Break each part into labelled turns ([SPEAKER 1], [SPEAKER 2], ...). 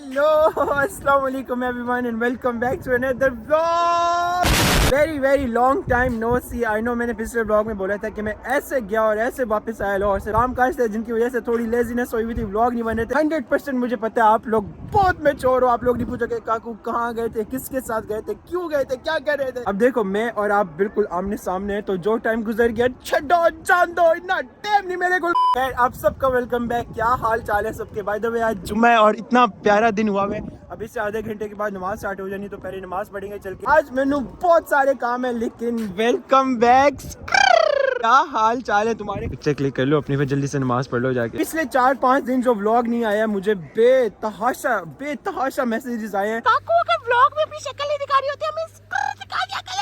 [SPEAKER 1] Hello अस्सलाम वालेकुम everyone and welcome back to another vlog. Very long time no see. I know मैंने पिछले vlog में बोला था कि मैं ऐसे गया और ऐसे वापस आया लाहौर से। काम काज थे जिनकी वजह से थोड़ी लेजीनेस हुई थी, व्लॉग नहीं बने थे। 100% मुझे पता है आप लोग बहुत मैच्योर हो। आप लोग नहीं पूछोगे काकू कहाँ गए थे, किसके साथ गए थे, क्यों गए थे, क्या कर रहे थे। अब देखो मैं और आप बिल्कुल आमने सामने है, तो जो टाइम गुजर गया छड्डो जान दो, इतना टाइम नहीं मेरे को। आप सबका वेलकम बैक। क्या हाल चाल है सबके। बाय द वे आज जुम्मा है और इतना प्यारा दिन हुआ है। अभी से आधे घंटे के बाद नमाज स्टार्ट हो जानी, तो पहले नमाज पढ़ेंगे चल के। आज मैंने बहुत सारे काम है लेकिन वेलकम बैक। क्या हाल चाल है तुम्हारे। पिक्चर क्लिक कर लो अपनी, फिर जल्दी से नमाज पढ़ लो जाके। पिछले 4-5 दिन जो व्लॉग नहीं आया, मुझे बेतहाशा मैसेजेस आए हैं। काकू अगर व्लॉग में अपनी शक्ल नहीं दिखा रही होती हमें दिखा दिया करो।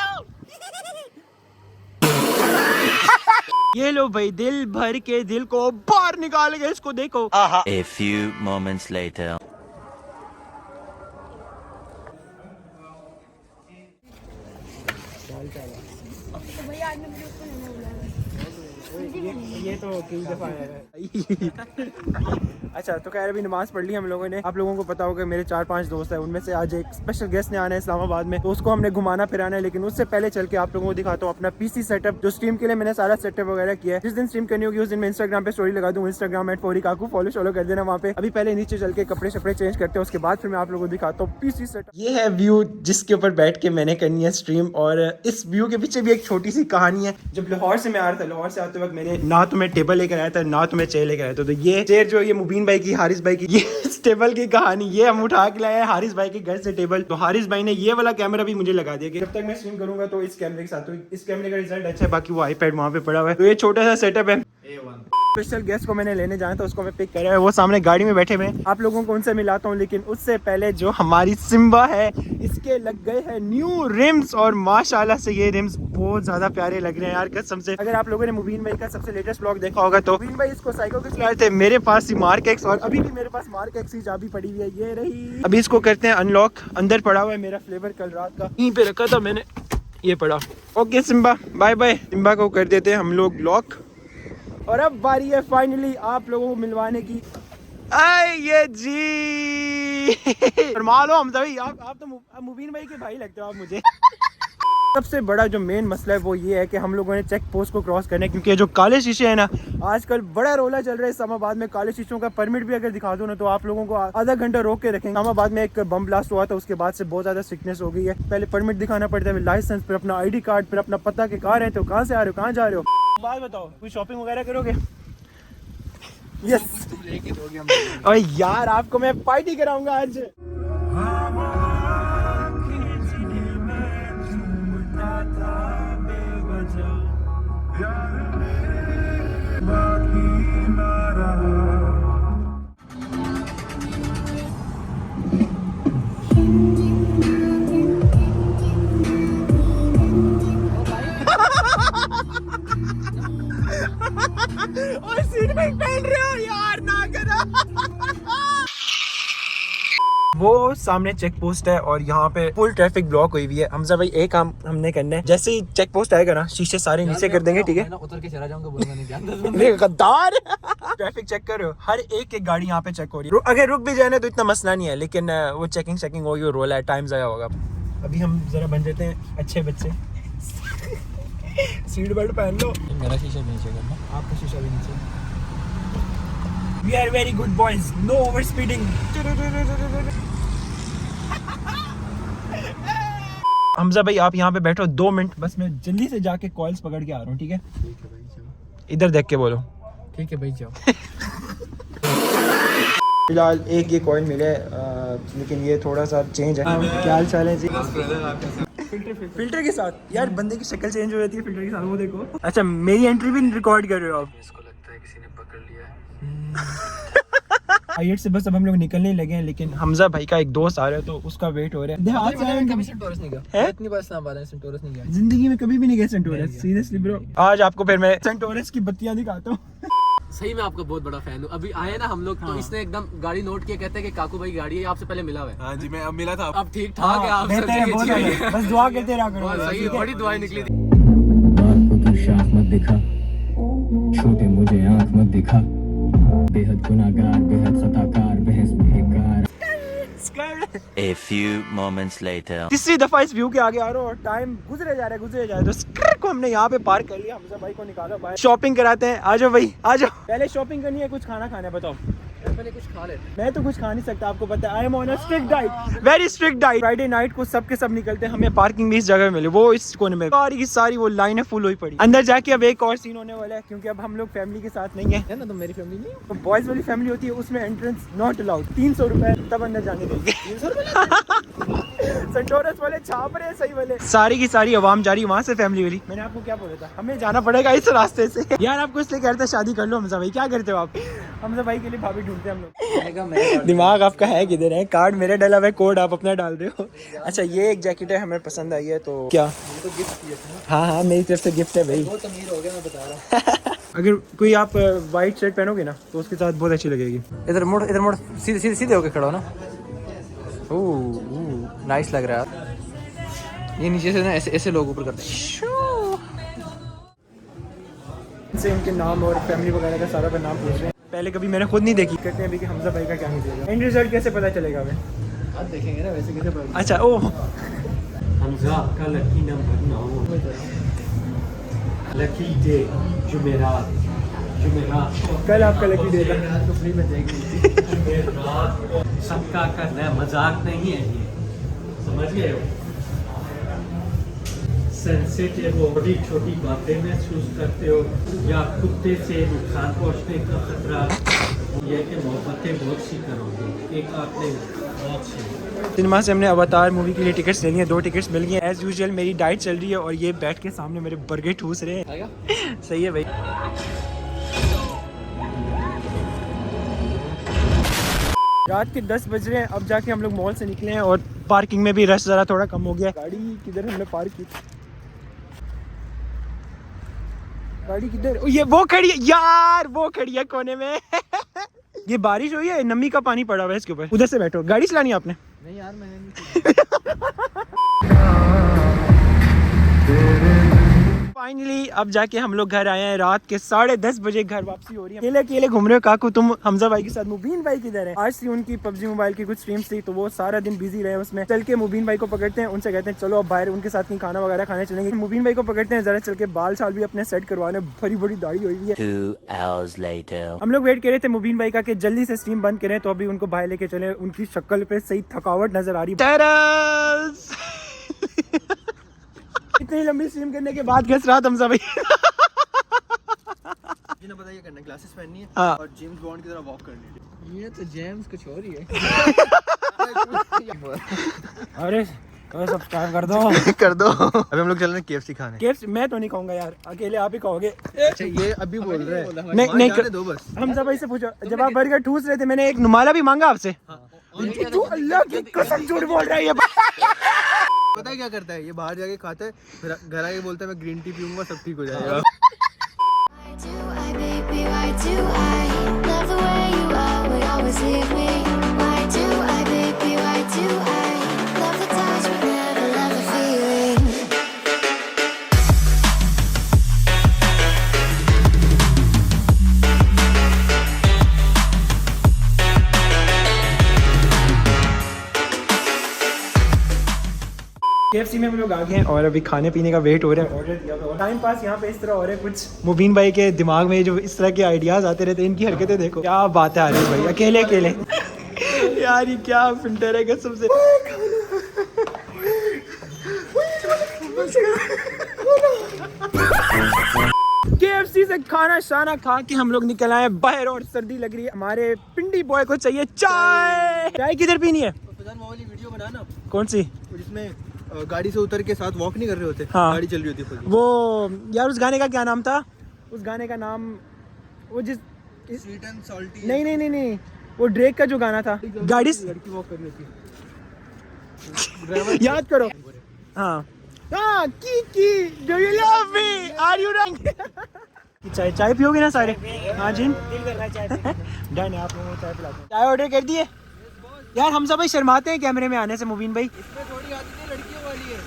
[SPEAKER 1] ये लो भाई, दिल भर के दिल को बाहर निकाल के इसको देखो।
[SPEAKER 2] A few moments later.
[SPEAKER 1] ये तो कई दफा अच्छा तो खैर अभी नमाज पढ़ ली हम लोगों ने। आप लोगों को पता होगा मेरे 4-5 दोस्त हैं, उनमें से आज एक स्पेशल गेस्ट ने आना है इस्लामाबाद में, तो उसको हमने घुमाना फिराना है। लेकिन उससे पहले चल के आप लोगों को दिखाता हूँ अपना पीसी सेटअप, जो स्ट्रीम के लिए मैंने सारा सेटअप वगैरह किया है। जिस दिन स्ट्रीम करनी होगी उस दिन मैं इंस्टाग्राम पे स्टोरी लगा दूँ, इंस्टाग्राम @FORIKAKU फॉलो कर देना वहाँ पे। अभी पहले नीचे चल के कपड़े शपड़े चेंज करते हैं, उसके बाद फिर मैं आप लोगों को दिखाता हूँ पीसी सेटअप। ये है व्यू जिसके ऊपर बैठ के मैंने करनी है स्ट्रीम, और इस व्यू के पीछे भी एक छोटी सी कहानी है। जब लाहौर से मैं आ रहा था, लाहौर से आते वक्त मैंने ना तो मैं टेबल लेकर आया था ना तो मैं चेयर लेकर आया था। तो ये चेयर जो ये मुबीन भाई की, हारिस भाई की, ये इस टेबल की कहानी, ये हम उठा के लाए हारिस भाई के घर से टेबल। तो हारिस भाई ने ये वाला कैमरा भी मुझे लगा दिया कि जब तक मैं स्ट्रीम करूंगा तो इस कैमरे के साथ। तो इस कैमरे का रिजल्ट अच्छा है, बाकी वो आईपैड वहाँ पे पड़ा हुआ है। तो ये छोटा सा सेटअप है। स्पेशल गेस्ट को मैंने लेने जाना था, उसको मैं पिक कर रहा है, वो सामने गाड़ी में बैठे हुए। आप लोगों को उनसे मिलाता हूँ, लेकिन उससे पहले जो हमारी सिम्बा है इसके लग गए हैं न्यू रिम्स, और माशाल्लाह से ये रिम्स बहुत ज्यादा प्यारे लग रहे हैं यार कसम से। अगर आप लोगों ने मुबीन भाई का सबसे लेटेस्ट व्लॉग देखा होगा तो मुबीन भाई इसको साइको के चलाए थे। मेरे पास ही मार्क एक्स, और अभी भी मेरे पास मार्क एक्स की चाबी पड़ी हुई है, ये रही। अभी इसको करते हैं अनलॉक। अंदर पड़ा हुआ है मेरा फ्लेवर, कल रात का यहीं पे रखा था मैंने, ये पड़ा। Okay Simba bye bye. Simba को कर देते हैं हम लोग लॉक, और अब बारी है फाइनली आप लोगों को मिलवाने की। ये जी मालो हम सभी, आप तो मुबीन भाई के भाई लगते हो आप मुझे। सबसे बड़ा जो मेन मसला है वो ये है कि हम लोगों ने चेक पोस्ट को क्रॉस करने, क्योंकि जो काले शीशे है ना, आजकल बड़ा रोला चल रहा है इस्लामाबाद में। काले शीशों का परमिट भी अगर दिखा दो ना तो आप लोगों को आधा घंटा रोक के रखेंगे। इस्लामाबाद में एक बम ब्लास्ट हुआ था, उसके बाद से बहुत ज्यादा स्ट्रिक्टनेस हो गई है। पहले परमिट दिखाना पड़ता है, लाइसेंस, फिर अपना ID कार्ड, फिर अपना पता के कहाँ रहते हो, कहाँ से आ रहे हो, कहाँ जा रहे हो। बात बताओ, कोई शॉपिंग वगैरह करोगे? यस और यार आपको मैं पार्टी कराऊंगा आज। और सीट बेल्ट पहन रहे हो यार, ना करो। वो सामने चेक पोस्ट है और यहाँ पे फुल ट्रैफिक ब्लॉक हुई हुई है। हमजा भाई एक काम हमने करना है, जैसे ही चेक पोस्ट आएगा ना शीशे सारे नीचे कर देंगे, ठीक है?
[SPEAKER 3] उतर के चला जाऊंगा, बोलूंगा नहीं
[SPEAKER 1] गद्दार। ट्रैफिक चेक कर रहे हो, हर एक गाड़ी यहाँ पे चेक हो रही है। अगर रुक भी जाए तो इतना मसला नहीं है, लेकिन वो चेकिंग होगी, रोल है, टाइम ज़ाया होगा। अभी हम जरा बन जाते हैं अच्छे बच्चे। सीट बेल्ट पहन लो।
[SPEAKER 3] मेरा शीशा भी नीचे करना,
[SPEAKER 1] आपका शीशा भी नीचे। We are very good boys, no over speeding. Hamza भाई आप यहाँ पे बैठो 2 मिनट बस, मैं जल्दी से जाके कॉइल्स पकड़ के आ रहा हूँ, ठीक है?
[SPEAKER 3] ठीक है भाई जाओ।
[SPEAKER 1] इधर देख के बोलो।
[SPEAKER 3] ठीक है भाई जाओ।
[SPEAKER 1] फिलहाल एक ये कॉइन मिले, लेकिन ये थोड़ा सा चेंज है। क्या हाल चाल है जी? फिल्टर के साथ यार बंदे की शक्ल चेंज हो जाती है फिल्टर के साथ, वो देखो। अच्छा मेरी एंट्री भी रिकॉर्ड कर रहे हो आप?
[SPEAKER 3] इसको लगता है किसी ने पकड़ लिया है।
[SPEAKER 1] आईएट से बस अब हम लोग निकलने लगे हैं, लेकिन हमजा भाई का एक दोस्त आ रहा है तो उसका वेट हो रहा है।
[SPEAKER 3] कभी सेंटोरस नहीं गया, इतनी बार इस्लामाबाद में सेंटोरस नहीं गया
[SPEAKER 1] जिंदगी में, कभी भी नहीं गया सेंटोरस, सीरियसली ब्रो। आज आपको फिर मैं सेंटोरस की बत्तियां दिखाता हूँ।
[SPEAKER 3] सही में आपका बहुत बड़ा फैन हूँ। अभी आए ना हम लोग तो इसने एकदम गाड़ी नोट किया, कहते हैं कि काकू भाई गाड़ी है, आपसे पहले मिला हुआ है।
[SPEAKER 4] हाँ जी मैं अब मिला था।
[SPEAKER 3] अब ठीक ठाक है, आप
[SPEAKER 1] बस दुआ करते रहा करो।
[SPEAKER 3] सही है, बड़ी दुआएं निकली थी।
[SPEAKER 5] बात को तू शाख मत दिखा, छोटे मुझे आंख मत दिखा, बेहद गुनाहगार बेहद सताकार बहस बेकार।
[SPEAKER 2] A few moments later.
[SPEAKER 1] तीसरी दफा इस व्यू के आगे आ रहा हूँ और टाइम गुजरे जा रहा है तो स्क्र को हमने यहाँ पे पार्क कर लिया। हमजा भाई को निकालो बाहर, शॉपिंग कराते हैं। आ जाओ भाई आ जाओ। पहले शॉपिंग करनी है, कुछ खाना खाना है, बताओ।
[SPEAKER 3] पहले कुछ खा लेते।
[SPEAKER 1] मैं तो कुछ खा नहीं सकता, आपको पता है। I am on a strict diet, very strict diet. Friday night को सब के सब निकलते हैं, हमें पार्किंग भी इस जगह मिले, वो इस कोने में सारी की सारी वो लाइनें फुल हुई पड़ी। अंदर जाके अब एक और सीन होने वाला है, क्योंकि अब हम लोग फैमिली के साथ नहीं है
[SPEAKER 3] ना, तो मेरी फैमिली नहीं।
[SPEAKER 1] तो बॉयज वाली फैमिली होती है, उसमें एंट्रेंस नॉट अलाउड। 300 रुपए तब अंदर जाने देंगे। सेंटोरस वाले छाप रहे हैं सही वाले। सारी की सारी आवाम जा रही है वहाँ से फैमिली वाली। मैंने आपको क्या बोला था, हमें जाना पड़ेगा इस रास्ते से। यार आपको इसलिए कहते हैं शादी कर लो। हमजा भाई क्या करते हो आप? हमजा भाई के लिए भाभी ढूंढते हैं हम लोग। दिमाग आपका है किधर है? कार्ड मेरे डला हुआ है, कोड आप अपना डाल रहे हो। अच्छा ये एक जैकेट है, हमें पसंद आई है तो क्या?
[SPEAKER 3] तो गिफ्ट।
[SPEAKER 1] हाँ हाँ मेरी तरफ से गिफ्ट है भाई।
[SPEAKER 3] बहुत अमीर हो गया मैं बता रहा हूँ।
[SPEAKER 1] अगर कोई आप वाइट शर्ट पहनोगे ना तो उसके साथ बहुत अच्छी लगेगी।
[SPEAKER 3] इधर मोड़ सीधे सीधे सीधे होके खड़ा हो ना। ओह नाइस लग रहा है। ये नीचे से ना ऐसे ऐसे लोग ऊपर करते हैं।
[SPEAKER 1] से इनके नाम और फैमिली वगैरह का सारा नाम पूछ रहे हैं। पहले कभी मैंने खुद नहीं देखी। कहते हैं अभी कि हमजा भाई का क्या निकलेगा। एंड रिजल्ट कैसे पता चलेगा हमें?
[SPEAKER 3] आज देखेंगे ना वैसे कैसे पता।
[SPEAKER 1] अच्छा ओ
[SPEAKER 4] हमजा का लकी नंबर 9, लकी डे जुमेरात।
[SPEAKER 1] कल आपका लकी डे था।
[SPEAKER 3] तो फ्री में देंगे।
[SPEAKER 4] सबका करना है, मजाक नहीं है ये, समझ गए हो? सेंसिटिव हो, बड़ी छोटी बातें महसूस करते हो या कुत्ते से नुकसान पहुंचने का खतरा, यह कि मोहब्बतें बहुत सी करोगे। एक आपने बहुत सी
[SPEAKER 1] सिनेमा से हमने अवतार मूवी के लिए टिकट्स ले ली हैं। 2 टिकट्स मिल गई हैं। एज यूजुअल मेरी डाइट चल रही है और ये बैठ के सामने मेरे बर्गर ठूस रहे हैं।
[SPEAKER 3] आएगा?
[SPEAKER 1] सही है भाई। रात के 10 बज रहे हैं। अब जाके हम लोग मॉल से निकले हैं और पार्किंग में भी रश ज़रा थोड़ा कम हो गया। गाड़ी किधर हमने पार्क की? गाड़ी किधर? ये वो खड़ी है यार, वो खड़ी है कोने में। ये बारिश हुई है, नमी का पानी पड़ा हुआ है इसके ऊपर। उधर से बैठो। गाड़ी चलानी है आपने?
[SPEAKER 3] नहीं यार मैंने नहीं।
[SPEAKER 1] फाइनली अब जाके हम लोग घर आए हैं। रात के 10:30 बजे घर वापसी हो रही है। अकेले अकेले घूम रहे हो काकू तुम? हमजा भाई के साथ मुबीन भाई किधर है? आज से उनकी पबजी मोबाइल की कुछ स्ट्रीम्स थी तो वो सारा दिन बिजी रहे उसमें। चल के मुबीन भाई को पकड़ते हैं, उनसे कहते हैं चलो अब बाहर उनके साथ कहीं खाना वगैरह खाने चलेंगे। मुबीन भाई को पकड़ते हैं, जरा चल के बाल शाल भी अपने सेट करवाने, बड़ी बड़ी दाढ़ी हुई है।
[SPEAKER 2] 2 hours later.
[SPEAKER 1] हम लोग वेट कर रहे थे मुबीन भाई का कि जल्दी से स्ट्रीम बंद करें तो अभी उनको बाहर लेके चले। उनकी शक्ल पे सही थकावट नजर आ रही है। इतनी लंबी स्ट्रीम करने के बाद घस रहा हमजा भाई।
[SPEAKER 3] बताइए करना ग्लासेस पहननी है
[SPEAKER 1] हाँ।
[SPEAKER 3] और जेम्स बॉन्ड की तरह वॉक करनी है। ये तो जेम्स कुछ और ही है।
[SPEAKER 1] अरे सब्सक्राइब कर दो।
[SPEAKER 3] कर दो। अभी हम लोग चल रहे हैं केएफसी खाने।
[SPEAKER 1] केएफसी मैं तो नहीं खाऊंगा यार, अकेले आप ही खाओगे।
[SPEAKER 3] अच्छा ये अभी बोल रहे हैं।
[SPEAKER 1] नहीं नहीं
[SPEAKER 3] जाने दो बस।
[SPEAKER 1] हमजा भाई से पूछो, जब आप बर्गर ठूस रहे थे मैंने एक नुमाला भी मांगा आपसे। तू अल्लाह की कसम झूठ बोल रहा है ये।
[SPEAKER 3] पता है क्या करता है ये? बाहर जाके खाता है, फिर घर आके बोलता है मैं ग्रीन टी पीऊंगा, सब ठीक हो जाएगा।
[SPEAKER 6] Why do I, baby, why do I love the way you are, always leave me? Why do I, baby, why do I love the touch but never love the feeling?
[SPEAKER 1] KFC में हम लोग आ गए हैं और अभी खाने पीने का वेट हो रहा है। ऑर्डर दिया हुआ टाइम पास यहाँ पे इस तरह हो रहा है। कुछ मुबीन भाई के दिमाग में जो इस तरह के आइडियाज आते रहते हैं, इनकी हरकतें देखो। क्या बात है आरिफ भाई, अकेले अकेले। यार ये क्या फिल्टर है कसम से। केएफसी से खाना शाना खा के हम लोग निकल आए बाहर और सर्दी लग रही है। हमारे पिंडी बॉय को चाहिए चाय। चाय किधर पीनी है?
[SPEAKER 3] वीडियो बनाना
[SPEAKER 1] कौन सी?
[SPEAKER 3] जिसमें गाड़ी से उतर के साथ वॉक नहीं कर रहे होते।
[SPEAKER 1] हाँ।
[SPEAKER 3] गाड़ी चल रही होती खुद।
[SPEAKER 1] वो यार उस गाने का क्या नाम था? उस गाने का नाम वो जिस
[SPEAKER 3] स्वीट एंड सॉल्टी।
[SPEAKER 1] नहीं नहीं नहीं नहीं वो ड्रेक का जो गाना था। गाड़ी
[SPEAKER 3] लड़की वॉक कर रही होती है।
[SPEAKER 1] याद करो। हाँ हाँ की do you love me are you रंग। चाय चाय पियोगे ना सारे? हाँ जी डन है। आप लोगों को चाय पिलाते हैं। चाय ऑर्डर कर दिए यार। हमजा भाई शर्माते हैं कैमरे में आने से। मुबीन भाई
[SPEAKER 3] इसमें थोड़ी आती है लड़कियों वाली है।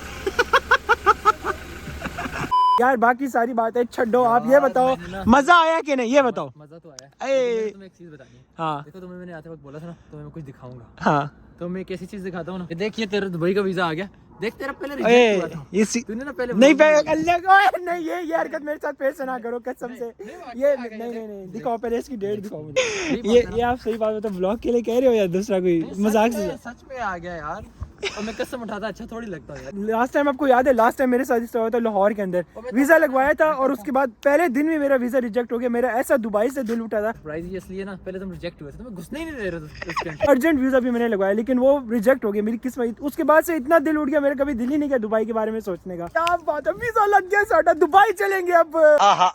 [SPEAKER 1] यार बाकी सारी बातें छड्डो, आप ये बताओ मजा आया कि नहीं, ये बताओ।
[SPEAKER 3] मजा तो आया।
[SPEAKER 1] ए
[SPEAKER 3] तुम्हें एक चीज बतानी है।
[SPEAKER 1] हाँ
[SPEAKER 3] देखो तुम्हें मैंने आते वक्त बोला था ना तुम्हें मैं कुछ दिखाऊंगा।
[SPEAKER 1] हाँ
[SPEAKER 3] तो मैं कैसी चीज दिखाता हूँ ना, देखिए तेरा दुबई का वीजा आ गया। देख तेरा पहले रिजेक्ट हुआ था, तूने ना पहले
[SPEAKER 1] नहीं
[SPEAKER 3] vlog में
[SPEAKER 1] अल्लाह को नहीं, ये हरकत मेरे साथ फिर से ना करो कसम से। ये नहीं दिखाओ पहले इसकी डेट दिखाओ मुझे। ये आप सही बात बताओ, ब्लॉग के लिए कह रहे हो या दूसरा कोई मजाक से?
[SPEAKER 3] सच में आ गया यार, और मैं कसम उठाता अच्छा थोड़ी लगता है यार।
[SPEAKER 1] लास्ट टाइम आपको याद है, लास्ट टाइम मेरे साथ इस हुआ था लाहौर के अंदर, वीजा लगवाया था और उसके बाद पहले दिन में मेरा वीजा रिजेक्ट हो गया। मेरा ऐसा दुबई से दिल उठा था,
[SPEAKER 3] प्राइस इसलिए ना, पहले तुम रिजेक्ट हुए थे, तुम्हें घुसने ही नहीं दे रहे थे उसके अंदर।
[SPEAKER 1] अर्जेंट वीजा भी मैंने लगवाया लेकिन वो रिजेक्ट हो गया, मेरी किस्मत। उसके बाद से इतना दिल उठ गया, मेरा कभी दिल ही नहीं किया दुबई के बारे में सोचने का। क्या बात है, वीजा लग गया साਡਾ, दुबई चलेंगे अब।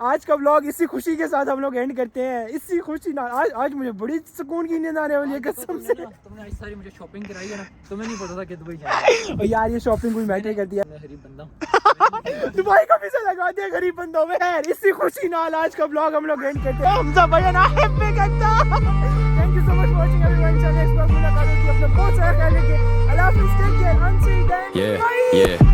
[SPEAKER 1] आज का व्लॉग इसी खुशी के साथ हम लोग एंड करते हैं, इसी खुशी ना। आज मुझे बड़ी सुकून की नींद आने वाली है कसम से।
[SPEAKER 3] तुमने आज सारी मुझे शॉपिंग कराई है ना, तुम्हें नहीं पता था कि दुबई जाना।
[SPEAKER 1] और यार ये शॉपिंग कोई मैटर करती है,
[SPEAKER 3] मैं गरीब बंदा हूँ।
[SPEAKER 1] दुबई का वीजा लगा दिया गरीब बंदों में। यार इसी खुशी नाल आज का व्लॉग हम लोग एंड करते हैं। हमजा भाई ना हैप्पी करता। Thank you so much for watching everyone. चलिए नेक्स्ट व्लॉग मुलाकात होगी, अपना बहुत सारा ख्याल रखिए। अल्लाह हाफिज़, take care, until then, bye.